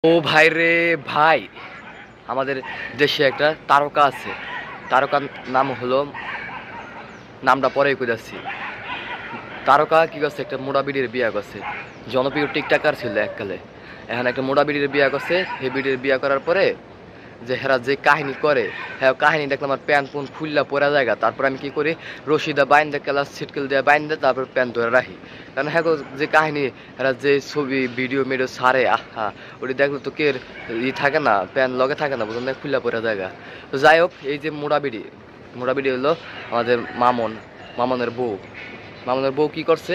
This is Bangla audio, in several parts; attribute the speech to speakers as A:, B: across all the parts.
A: ও ভাই রে ভাই, আমাদের দেশে একটা তারকা আছে। তারকার নাম হলো, নামটা পরেই কইতাছি। তারকা কি করছে, একটা মোড়া বিড়ির বিয়া করছে। জনপ্রিয় টিকটাকার ছিল এককালে। এখন একটা মোড়া বিড়ির বিয়া করছে। সেই বিড়ির বিয়া করার পরে যে হেরা যে কাহিনী করে, হ্যাঁ কাহিনী দেখলাম আমার প্যান্ট পুন খুললা পরা জায়গা। তারপর আমি কি করি, রশিদা বাইন্দে ক্লাস ছিটকেল দিয়ে বাইন্দে তারপর প্যান্ট ধরে রাখি। কারণ হ্যাঁ যে কাহিনী, এরা যে ছবি ভিডিও মেডিও ছাড়ে, আহা ওটি দেখলো তো কে থাকে না, প্যান্ট লগে থাকে না, বুঝলাম খুললা পরা জায়গা। তো যাই হোক, এই যে মোড়াবিড়ি হলো আমাদের মামনের বউ। মামুনের বউ কি করছে,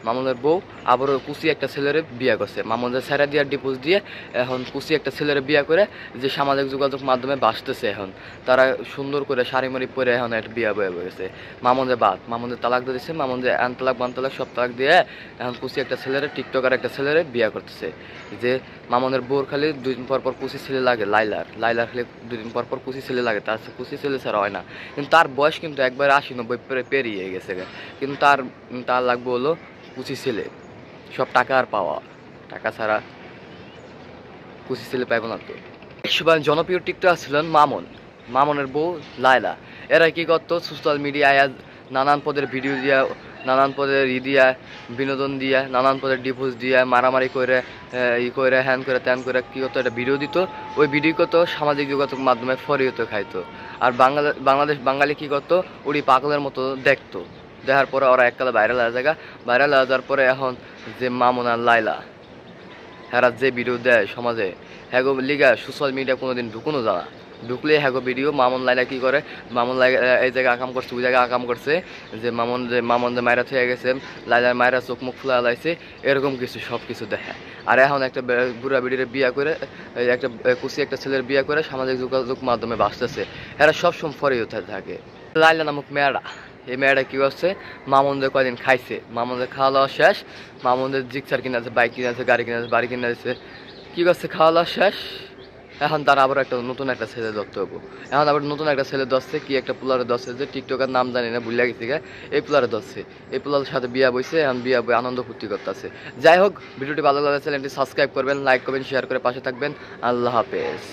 A: মামুনের বউ আবারও কুচি একটা ছেলেরে বিয়ে করছে। মামুনের ছেড়ে দিয়ে ডিপোজ দিয়ে এখন কুচি একটা ছেলেরে বিয়ে করে যে সামাজিক যোগাযোগ মাধ্যমে বাসতেছে। এখন তারা সুন্দর করে শাড়ি মাড়ি পরে এখন একটা বিয়ে বয়ে গেছে। মামুনের তালাক দিয়ে দিচ্ছে। মামুনের আন তালাক বান তালাক সব তালাক দিয়ে এখন কুচি একটা ছেলেরে, টিকটকার একটা ছেলেরে বিয়ে করতেছে। যে মামুনের বউর খালি 2 দিন পর পর কুচি ছেলে লাগে, লাইলার খালি 2 দিন পর পর কুচি ছেলে লাগে, তার কুচি ছেলে ছাড়া হয় না। কিন্তু তার বয়স কিন্তু একবার 80-90 পেরিয়ে গেছে। কিন্তু তার তার লাগবে হলো কুচি ছেলে। সব টাকা আর পাওয়া, টাকা ছাড়া কুচি ছেলে পাইব না তো। একসময় জনপ্রিয় টিকটকার ছিলেন মামনের বউ লায়লা। এরা কি করতো, সোশ্যাল মিডিয়ায় নানান পদের ভিডিও দিয়া, নানান পদের দিয়া, বিনোদন দিয়া, নানান পদের ডিভোর্স দিয়া, মারামারি করে করে হ্যান করে ত্যান করে কি করতো, একটা ভিডিও দিত। ওই ভিডিও করতো সামাজিক যোগাযোগ মাধ্যমে ফরিয়ত খাইতো। আর বাঙালি কি করতো, ওই পাগলের মতো দেখতো। দেখার পরে ওরা এককালে ভাইরাল হয়ে যায়। ভাইরাল হয়ে যাওয়ার পরে এখন যে মামুন আর লায়লা, হ্যাঁ যে ভিডিও দেয় সমাজে, হ্যাগো লিগা সোশ্যাল মিডিয়া কোনোদিন ঢুকুনো জানা। ঢুকলে হ্যাগো ভিডিও মামুন লাইলা কি করে, মামুন লাইলা এই জায়গায় আকাম করছে, ওই জায়গায় আকাম করছে, যে মামুন যে মায়েরা থেকে গেছে, লাইলার মায়েরা চোখ মুখ ফুলা লাইছে, এরকম কিছু সব কিছু দেখে। আর এখন একটা বুড়া বিড়িরে বিয়া করে, একটা কুচি একটা ছেলের বিয়া করে সামাজিক যোগাযোগ মাধ্যমে বাঁচতেছে। এরা সবসময় ফরে হতে থাকে। লাইলা নামক মেয়েরা, এই মেয়েটা কি করছে, মামুনদের কয়দিন খাইছে, মামুনদের খাওয়া দাওয়া শেষ, মামুনদের জিক্সার কিনে আছে, বাইক কিনে আছে, গাড়ি কিনে আছে, বাড়ি কিনে আছে, কি করছে খাওয়া দাওয়া শেষ। এখন তার আবার নতুন একটা ছেলে ধরতে হবো। এখন আবার নতুন একটা ছেলে ধরছে, কি একটা পোলারে ধরছে, যে টিকটকের নাম জানি না, ভুলে গেছি গা। এই পোলারে ধরছে, এই পোলারের সাথে বিয়া বইছে, এখন বিয়া বই আনন্দ ফুর্তি করতেছে। যাই হোক, ভিডিওটি ভালো লাগলে চ্যানেলটি সাবস্ক্রাইব করবেন, লাইক করবেন, শেয়ার করে পাশে থাকবেন। আল্লাহ হাফেজ।